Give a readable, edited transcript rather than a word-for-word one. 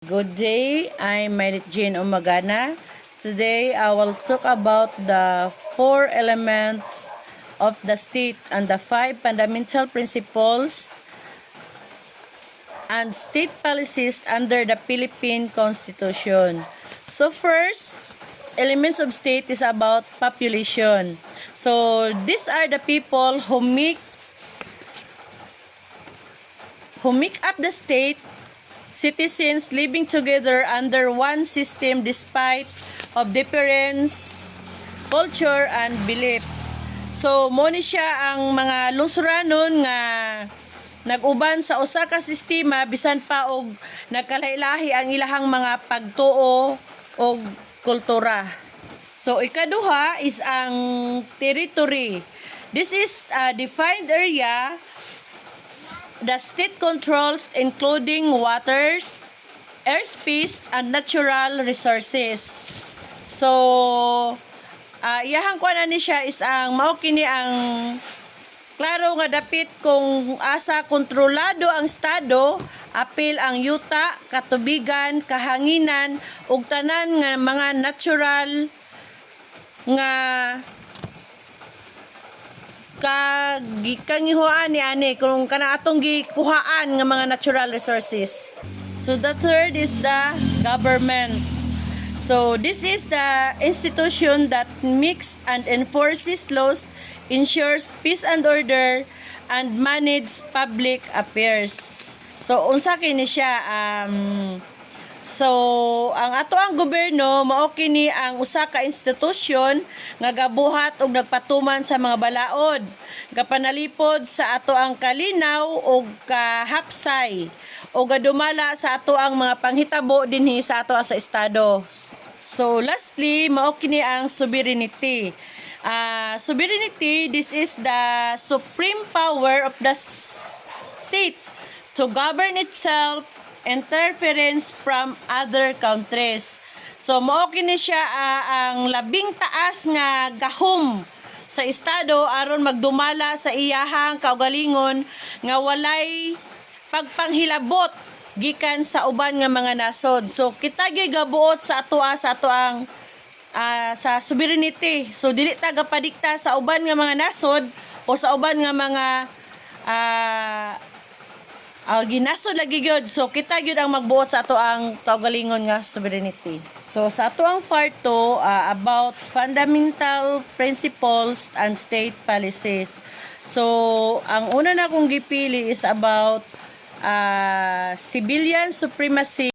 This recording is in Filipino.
Good day, I'm Mailit Jane Umagana. Today I will talk about the four elements of the state and the five fundamental principles and state policies under the Philippine Constitution. So first, elements of state is about population. So these are the people who make up the state. Citizens living together under one system despite of difference, culture, and beliefs. So, mo ni siya ang mga lungsuranon nga nag-uban sa usa ka sistema bisan pa og nagkalailahi ang ilahang mga pagtuo o kultura. So, ikaduha is ang territory. This is a defined area the state controls including waters, airspace, and natural resources. So, iyahang kuan ani siya is ang mao kini ang klaro nga dapit kung asa kontrolado ang estado, apil ang yuta, katubigan, kahanginan ug tanan nga mga natural nga kangihuan ni ani kung kana atong gikuhaan nga mga natural resources. So the third is the government. So this is the institution that makes and enforces laws, ensures peace and order, and manages public affairs. So unsa kini siya So, ang ato ang gobyerno mao kini ang usa ka institusyon nga gabuhat og nagpatuman sa mga balaod, gapanalipod sa ato ang kalinaw ug kahapsay o gadumala sa ato ang mga panghitabo dinhi sa ato sa estado. So, lastly, mao kini ang sovereignty. Sovereignty, this is the supreme power of the state to govern itself, interference from other countries. So mao kini siya ang labing taas nga gahom sa estado aron magdumala sa iyahang kaugalingon nga walay pagpanghilabot gikan sa uban nga mga nasod. So kita gyud gabuot sa atoang sa sovereignty. So dili ta gapadikta sa uban nga mga nasod o sa uban nga mga ginasod lagi gyud. So kita gyud ang magbuot sa ato ang kaugalingon nga sovereignty. So sa ato ang part 2 about fundamental principles and state policies. So ang una na kong gipili is about civilian supremacy